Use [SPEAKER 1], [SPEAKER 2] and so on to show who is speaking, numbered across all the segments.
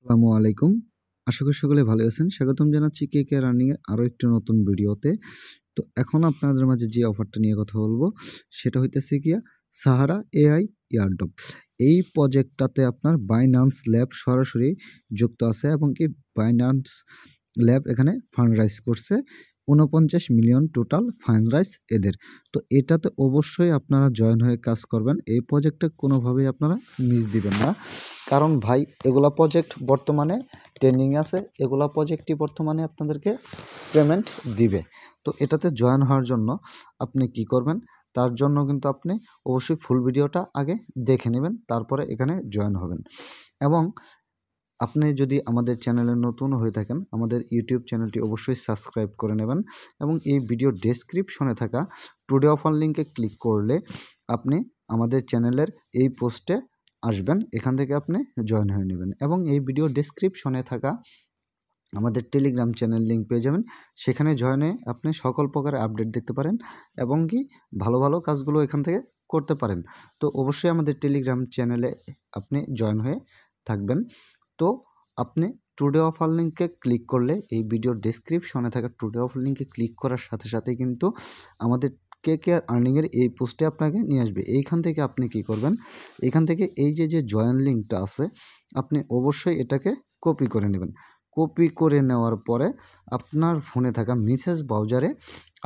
[SPEAKER 1] আসসালামু আলাইকুম। আশা করি সকলে ভালো আছেন। স্বাগতম জানাচ্ছি কেকে রানিং এর আরো একটি নতুন ভিডিওতে। তো এখন আপনাদের মাঝে যে অফারটা নিয়ে কথা বলবো সেটা হইতেছে গিয়া সাহারা এআই এয়ারড্রপ। এই প্রজেক্টটাতে আপনার বাইন্যান্স ল্যাব সরাসরি যুক্ত আছে এবং কি বাইন্যান্স ল্যাব এখানে ফান্ড রাইজ করছে ৪৯ মিলিয়ন টোটাল ফান্ড রাইজ এদের। তো এটাতে অবশ্যই আপনারা জয়েন হয়ে কাজ করবেন। এই প্রজেক্টটা কোনোভাবেই আপনারা মিস দিবেন না। কারণ ভাই এগুলা প্রজেক্ট বর্তমানে ট্রেন্ডিং আছে। এগুলা প্রজেক্টই বর্তমানে আপনাদেরকে পেমেন্ট দিবে। তো এটাতে জয়েন হওয়ার জন্য আপনি কি করবেন? তার জন্য কিন্তু আপনি অবশ্যই ফুল ভিডিওটা আগে দেখে নেবেন। তারপরে এখানে জয়েন হবেন। এবং আপনি যদি আমাদের চ্যানেলে নতুন হয়ে থাকেন, আমাদের ইউটিউব চ্যানেলটি অবশ্যই সাবস্ক্রাইব করে নেবেন এবং এই ভিডিও ডেসক্রিপশনে থাকা টুডে অফার লিঙ্কে ক্লিক করলে আপনি আমাদের চ্যানেলের এই পোস্টে আসবেন। এখান থেকে আপনি জয়েন হয়ে নেবেন এবং এই ভিডিও ডেসক্রিপশনে থাকা আমাদের টেলিগ্রাম চ্যানেল লিঙ্ক পেয়ে যাবেন। সেখানে জয়েন হয়ে আপনি সকল প্রকারের আপডেট দেখতে পারেন এবং কি ভালো, ভালো কাজগুলো এখান থেকে করতে পারেন। তো অবশ্যই আমাদের টেলিগ্রাম চ্যানেলে আপনি জয়েন হয়ে থাকবেন। তো আপনি টুডে অফার লিঙ্কে ক্লিক করলে এই ভিডিওর ডেসক্রিপশনে থাকা টুডে অফার লিঙ্কে ক্লিক করার সাথে সাথেই কিন্তু আমাদের কেকেআর আর্নিংয়ের এই পোস্টে আপনাকে নিয়ে আসবে। এইখান থেকে আপনি কি করবেন? এখান থেকে এই যে জয়েন লিঙ্কটা আছে আপনি অবশ্যই এটাকে কপি করে নেবেন। কপি করে নেওয়ার পরে আপনার ফোনে থাকা মেসেজ ব্রাউজারে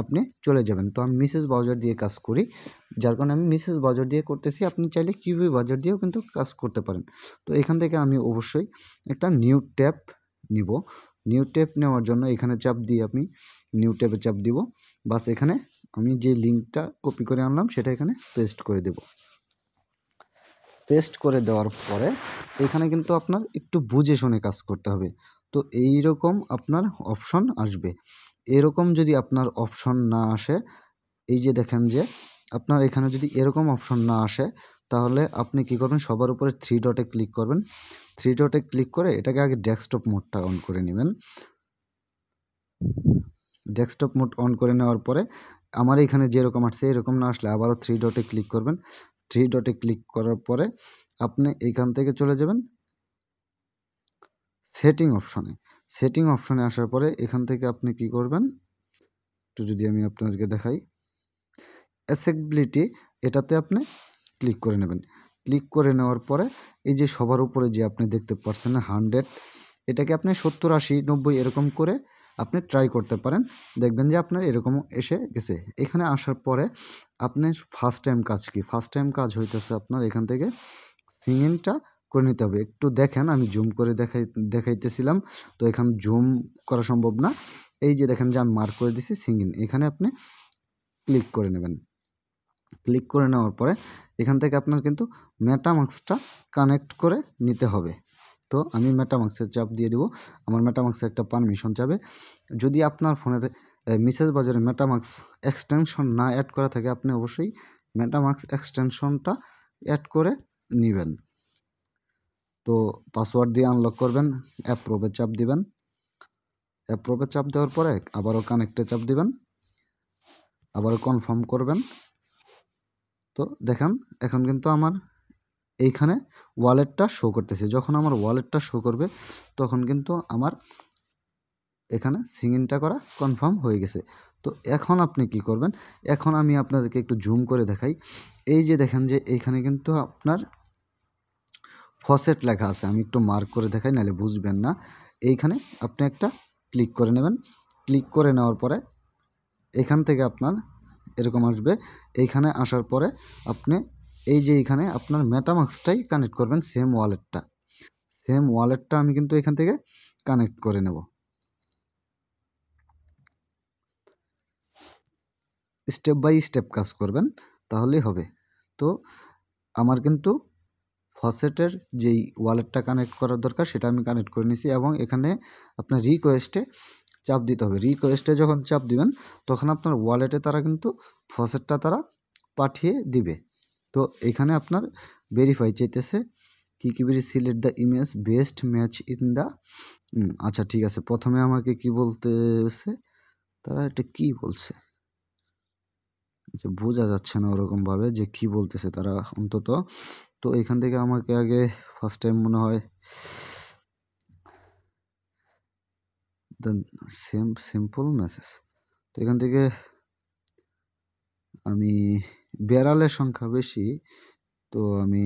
[SPEAKER 1] আপনি চলে যাবেন। তো আমি মেসেজ ব্রাউজার দিয়ে কাজ করি, যার কারণে আমি মেসেজ ব্রাউজার দিয়ে করতেছি। আপনি চাইলে কিউবি ব্রাউজার দিয়েও কিন্তু কাজ করতে পারেন। তো এখান থেকে আমি অবশ্যই একটা নিউ ট্যাব নিব। নিউ ট্যাব নেওয়ার জন্য এখানে চাপ দিয়ে আমি নিউ ট্যাবে চাপ দিব। বাস এখানে আমি যে লিঙ্কটা কপি করে আনলাম সেটা এখানে পেস্ট করে দেব। পেস্ট করে দেওয়ার পরে এখানে কিন্তু আপনার একটু বুঝে শুনে কাজ করতে হবে। তো এইরকম আপনার অপশন আসবে। এরকম যদি আপনার অপশন না আসে, এই যে দেখেন যে আপনার এখানে যদি এরকম অপশন না আসে তাহলে আপনি কি করবেন? সবার উপরে থ্রি ডটে ক্লিক করবেন। থ্রি ডটে ক্লিক করে এটাকে আগে ডেস্কটপ মোডটা অন করে নেবেন। ডেস্কটপ মোড অন করে নেওয়ার পরে আমার এখানে যেরকম আসছে এরকম না আসলে আবারও থ্রি ডটে ক্লিক করবেন। থ্রি ডটে ক্লিক করার পরে আপনি এইখান থেকে চলে যাবেন সেটিং অপশনে। সেটিং অপশনে আসার পরে এখান থেকে আপনি কি করবেন? একটু যদি আমি আপনাদেরকে দেখাই, অ্যাক্সেসিবিলিটি এটাতে আপনি ক্লিক করে নেবেন। ক্লিক করে নেওয়ার পরে এই যে সবার উপরে যে আপনি দেখতে পাচ্ছেন না 100, এটাকে আপনি 70, 80, 90 এরকম করে আপনি ট্রাই করতে পারেন। দেখবেন যে আপনার এরকম এসে গেছে। এখানে আসার পরে আপনার ফার্স্ট টাইম কাজ কি? ফার্স্ট টাইম কাজ হইতেছে আপনার এখান থেকে সিঙ্গিংটা করে নিতে হবে। একটু দেখেন, আমি জুম করে দেখাইতেছিলাম। তো এখানে জুম করা সম্ভব না। এই যে দেখেন যে আমি মার্ক করে দিছি সিঙ্গিং, এখানে আপনি ক্লিক করে নেবেন। ক্লিক করে নেওয়ার পরে এখান থেকে আপনার কিন্তু মেটামাস্কটা কানেক্ট করে নিতে হবে। তো আমি মেটামাস্কের চাপ দিয়ে দিব। আমার মেটামাস্কের একটা পারমিশন চাবে। যদি আপনার ফোনেতে মেসেজ বাজারে মেটামাস্ক এক্সটেনশন না অ্যাড করা থাকে আপনি অবশ্যই মেটামাস্ক এক্সটেনশনটা অ্যাড করে নেবেন। তো পাসওয়ার্ড দিয়ে আনলক করবেন, অ্যাপ্রুভে চাপ দিবেন। অ্যাপ্রুভে চাপ দেওয়ার পরে আবারও কানেক্টে চাপ দিবেন, আবারও কনফার্ম করবেন। তো দেখেন এখন কিন্তু আমার এইখানে ওয়ালেটটা শো করতেছে। যখন আমার ওয়ালেটটা শো করবে তখন কিন্তু আমার এখানে সিঙ্গিংটা করা কনফার্ম হয়ে গেছে। তো এখন আপনি কি করবেন? এখন আমি আপনাদেরকে একটু জুম করে দেখাই। এই যে দেখেন যে এইখানে কিন্তু আপনার ফসেট লেখা আছে। আমি একটু মার্ক করে দেখাই, নাহলে বুঝবেন না। এইখানে আপনি একটা ক্লিক করে নেবেন। ক্লিক করে নেওয়ার পরে এখান থেকে আপনার এরকম আসবে। এইখানে আসার পরে আপনি এই যে এইখানে আপনার মেটামাস্কটাই কানেক্ট করবেন, সেম ওয়ালেটটা। সেম ওয়ালেটটা আমি কিন্তু এখান থেকে কানেক্ট করে নেব। স্টেপ বাই স্টেপ কাজ করবেন, তাহলেই হবে। তো আমার কিন্তু ফসেটের যেই ওয়ালেটটা কানেক্ট করার দরকার সেটা আমি কানেক্ট করে নিছি এবং এখানে আপনার রিকোয়েস্টে চাপ দিতে হবে। রিকোয়েস্টে যখন চাপ দিবেন তখন আপনার ওয়ালেটে তারা কিন্তু ফসেটটা তারা পাঠিয়ে দিবে। তো এখানে আপনার ভেরিফাই চাইতেছে, কি select the image best match in the আচ্ছা ঠিক আছে। প্রথমে আমাকে কি বলতেছে, তারা এটা কি বলছে যে বোঝা যাচ্ছে না ওরকমভাবে যে কি বলতেছে তারা অন্তত। তো এখান থেকে আমাকে আগে ফার্স্ট টাইম মনে হয় দেন সিম্পল মেসেজ। তো এখান থেকে আমি বিড়ালের সংখ্যা বেশি, তো আমি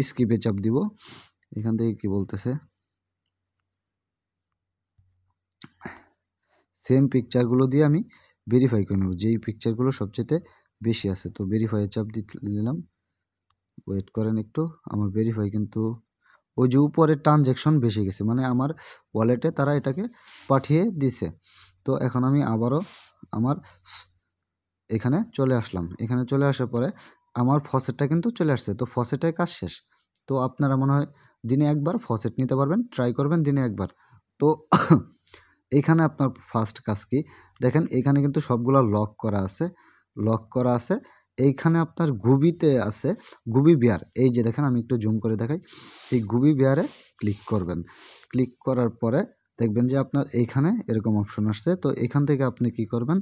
[SPEAKER 1] স্কিপে চাপ দিব। এখান থেকে কি বলতেছে, সেম পিকচারগুলো দিয়ে আমি ভেরিফাই করে নেব যেই পিকচারগুলো সবচেয়ে বেশি আছে। তো ভেরিফাইয়ে চাপ দিলাম, ওয়েট করেন একটু। আমার ভেরিফাই কিন্তু ওই যে উপরে ট্রানজ্যাকশন বেশি গেছে, মানে আমার ওয়ালেটে তারা এটাকে পাঠিয়ে দিছে। তো এখন আমি আবারও আমার এখানে চলে আসলাম। এখানে চলে আসার পরে আমার ফসেটটা কিন্তু চলে আসছে। তো ফসেটের কাজ শেষ। তো আপনারা মনে হয় দিনে একবার ফসেট নিতে পারবেন, ট্রাই করবেন দিনে একবার। তো এইখানে আপনার ফার্স্ট কাজ কি দেখেন, এখানে কিন্তু সবগুলো লক করা আছে, লক করা আছে। এইখানে আপনার গুবিতে আছে গুবি বিয়ার, এই যে দেখেন আমি একটু জুম করে দেখাই। এই গুবি বিয়ারে ক্লিক করবেন। ক্লিক করার পরে দেখবেন যে আপনার এইখানে এরকম অপশন আসছে। তো এখান থেকে আপনি কি করবেন,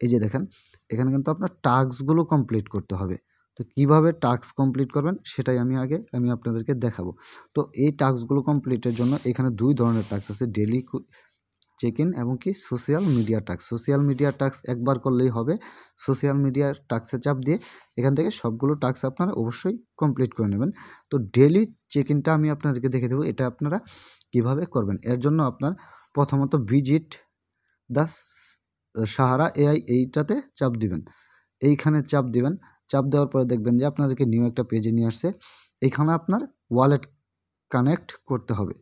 [SPEAKER 1] এই যে দেখেন এখানে কিন্তু আপনার টাস্কগুলো কমপ্লিট করতে হবে। তো কিভাবে টাস্ক কমপ্লিট করবেন সেটাই আমি আপনাদেরকে দেখাবো। তো এই টাস্কগুলো কমপ্লিটের জন্য এখানে 2 ধরনের টাস্ক আছে, ডেইলি চেক ইন এবং কি social media task. Social media task একবার করলেই হবে। সোশ্যাল মিডিয়ার টাস্কে চাপ দিয়ে এখান থেকে সবগুলো টাস্ক আপনারা অবশ্যই কমপ্লিট করে নেবেন। তো ডেইলি চেক ইনটা আমি আপনাদেরকে দেখে দেবো, এটা আপনারা কিভাবে করবেন। এর জন্য আপনার প্রথমত ভিজিট দ্য সাহারা এআই এইটাতে চাপ দিবেন। এইখানে চাপ দিবেন। চাপ দেওয়ার পরে দেখবেন যে আপনাদেরকে নিউ একটা পেজে নিয়ে আসছে। এইখানে আপনার ওয়ালেট কানেক্ট করতে হবে।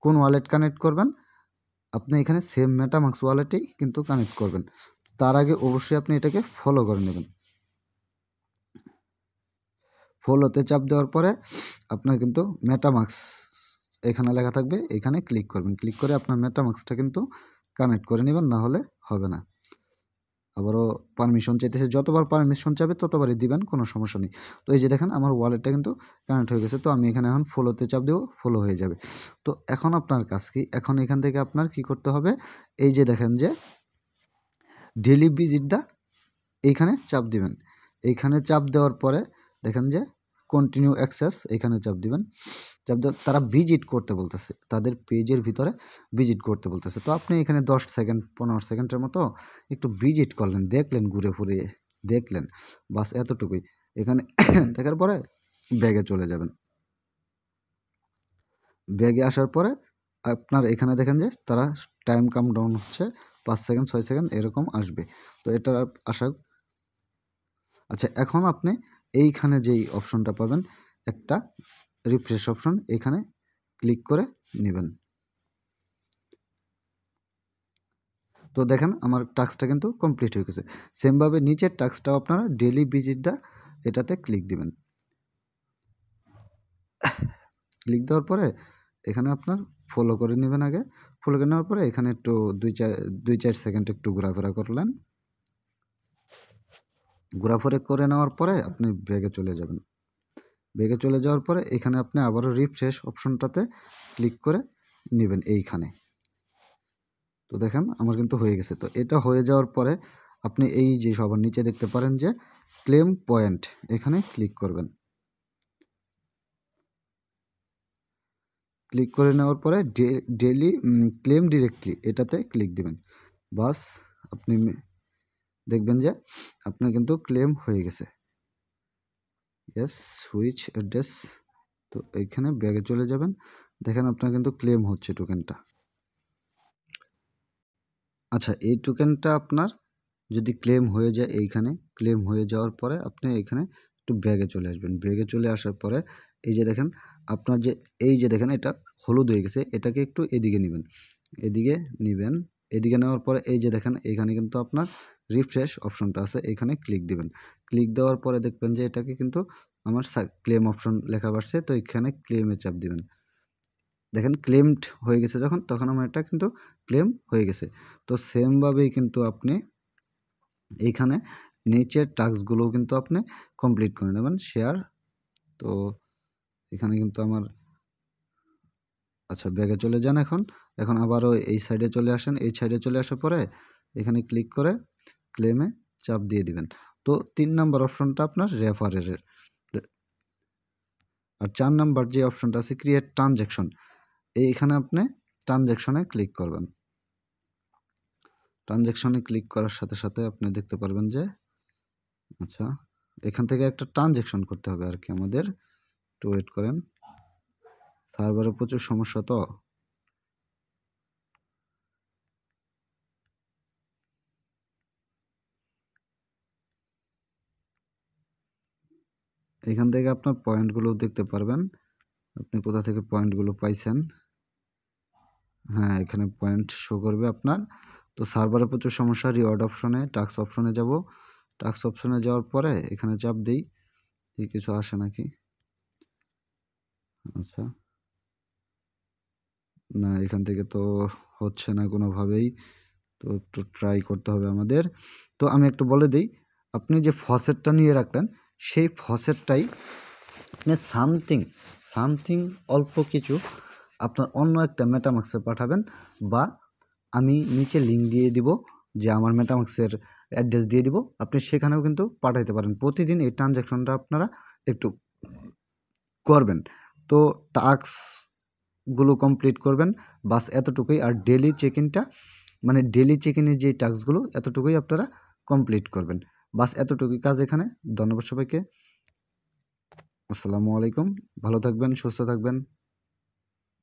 [SPEAKER 1] কোন ওয়ালেট কানেক্ট করবেন, আপনি এখানে সেম মেটামাস্ক ওয়ালেটেই কিন্তু কানেক্ট করবেন। তার আগে অবশ্যই আপনি এটাকে ফলো করে নেবেন। ফলোতে চাপ দেওয়ার পরে আপনার কিন্তু মেটামাস্ক এখানে লেখা থাকবে, এখানে ক্লিক করবেন। ক্লিক করে আপনার মেটামাস্কটা কিন্তু কানেক্ট করে নেবেন, না হলে হবে না। আবারও পারমিশন চাইতেছে, যতবার পারমিশন চাইবে ততবারই দিবেন, কোনো সমস্যা নেই। তো এই যে দেখেন আমার ওয়ালেটটা কিন্তু কানেক্ট হয়ে গেছে। তো আমি এখানে এখন ফলোতে চাপ দেবো, ফলো হয়ে যাবে। তো এখন আপনার কাজ কি, এখন এখান থেকে আপনার কি করতে হবে, এই যে দেখেন যে ডেইলি ভিজিট দা, এইখানে চাপ দিবেন। এইখানে চাপ দেওয়ার পরে দেখেন যে কন্টিনিউ অ্যাক্সেস, এখানে চাপ দিবেন। চাপ দেওয়ার তারা ভিজিট করতে বলতেছে, তাদের পেজের ভিতরে ভিজিট করতে বলতেছে। তো আপনি এখানে 10 সেকেন্ড 15 সেকেন্ডের মতো একটু ভিজিট করলেন, দেখলেন, ঘুরে ফুরে দেখলেন, বাস এতটুকুই। এখানে দেখার পরে ব্যাগে চলে যাবেন। ব্যাগে আসার পরে আপনার এখানে দেখেন যে তারা টাইম কাউন্টডাউন হচ্ছে, 5 সেকেন্ড 6 সেকেন্ড এরকম আসবে। তো এটা আশা, আচ্ছা এখন আপনি এইখানে যেই অপশনটা পাবেন একটা রিফ্রেশ অপশন, এখানে ক্লিক করে নেবেন। তো দেখেন আমার টাস্কটা কিন্তু কমপ্লিট হয়ে গেছে। সেমভাবে নিচের টাস্কটাও আপনারা ডেইলি ভিজিট দা এটাতে ক্লিক দিবেন। ক্লিক দেওয়ার পরে এখানে আপনার ফলো করে নেবেন আগে। ফলো করে নেওয়ার পরে এখানে একটু 2-4 সেকেন্ড একটু ঘোরাফেরা করলেন। ঘোরাফেরা করে নেওয়ার পরে আপনি ব্যাগে চলে যাবেন। ব্যাগে চলে যাওয়ার পরে এখানে আপনি আবারও রিফ্রেশ অপশনটাতে ক্লিক করে নেবেন এইখানে। তো দেখেন আমার কিন্তু হয়ে গেছে। তো এটা হয়ে যাওয়ার পরে আপনি এই যে সবার নিচে দেখতে পারেন যে ক্লেম পয়েন্ট, এখানে ক্লিক করবেন। ক্লিক করে নেওয়ার পরে ডেইলি ক্লেম ডিরেক্টলি এটাতে ক্লিক দিবেন। বাস আপনি দেখবেন যে আপনার কিন্তু ক্লেম হয়ে গেছে। Yes, switch address. তো এইখানে ব্যাগে চলে যাবেন। দেখেন আপনার কিন্তু ক্লেম হচ্ছে টোকেনটা। আচ্ছা এই টোকেনটা আপনার যদি ক্লেম হয়ে যায়, এইখানে ক্লেম হয়ে যাওয়ার পরে আপনি এখানে একটু ব্যাগে চলে আসবেন। ব্যাগে চলে আসার পরে এই যে দেখেন আপনার যে এই যে দেখেন এটা হলুদ হয়ে গেছে, এটাকে একটু এদিকে নেবেন, এদিকে নেবেন। এদিকে নেওয়ার পরে এই যে দেখেন এখানে কিন্তু আপনার রিফ্রেশ অপশনটা আছে, এখানে ক্লিক দিবেন। ক্লিক দেওয়ার পরে দেখবেন যে এটাকে কিন্তু আমার ক্লেম অপশন লেখা আসছে। তো এখানে ক্লেমে চাপ দিবেন। দেখেন ক্লেমড হয়ে গেছে যখন, তখন আমার এটা কিন্তু ক্লেম হয়ে গেছে। তো সেমভাবেই কিন্তু আপনি এইখানে নিচের টাস্কগুলোও কিন্তু আপনি কমপ্লিট করে নেবেন। শেয়ার, তো এখানে কিন্তু আমার, আচ্ছা ব্যাগে চলে যান। এখন আবারও এই সাইডে চলে আসেন। এই সাইডে চলে আসার পরে এখানে ক্লিক করে ক্লেমে চাপ দিয়ে দিবেন। তো 3 নাম্বার অপশনটা আপনার রেফারের। আর 4 নাম্বার যে অপশনটা আছে ক্রিয়েট ট্রানজ্যাকশন, এইখানে আপনি ট্রানজ্যাকশনে ক্লিক করবেন। ট্রানজ্যাকশনে ক্লিক করার সাথে সাথে আপনি দেখতে পারবেন যে আচ্ছা এখান থেকে একটা ট্রানজ্যাকশন করতে হবে আর কি আমাদের। একটু ওয়েট করেন, সার্ভারে প্রচুর সমস্যা তো। এখান থেকে আপনার পয়েন্টগুলো দেখতে পারবেন, আপনি কোথা থেকে পয়েন্টগুলো পাইছেন। হ্যাঁ, এখানে পয়েন্ট শো করবে আপনার। তো সার্ভারে প্রচুর সমস্যা। রিওয়ার্ড অপশনে, টাস্ক অপশনে যাব। টাস্ক অপশনে যাওয়ার পরে এখানে চাপ দিই, কিছু আসে নাকি। আচ্ছা, না এখান থেকে তো হচ্ছে না কোনোভাবেই। তো একটু ট্রাই করতে হবে আমাদের। তো আমি একটু বলে দিই, আপনি যে ফসেটটা নিয়ে রাখলেন সেই ফসেটটাই আপনি সামথিং অল্প কিছু আপনার অন্য একটা মেটামাক্সে পাঠাবেন, বা আমি নিচে লিঙ্ক দিয়ে দিব, যে আমার মেটামাক্সের অ্যাড্রেস দিয়ে দিব, আপনি সেখানেও কিন্তু পাঠাইতে পারেন। প্রতিদিন এই ট্রানজ্যাকশনটা আপনারা একটু করবেন। তো টাস্কগুলো কমপ্লিট করবেন, বাস এতটুকুই। আর ডেলি চেক ইনটা মানে ডেলি চেক ইনের যে টাস্কগুলো এতটুকুই আপনারা কমপ্লিট করবেন, বাস এতটুকুই কাজ এখানে। ধন্যবাদ সবাইকে। আসসালামু আলাইকুম, ভালো থাকবেন, সুস্থ থাকবেন।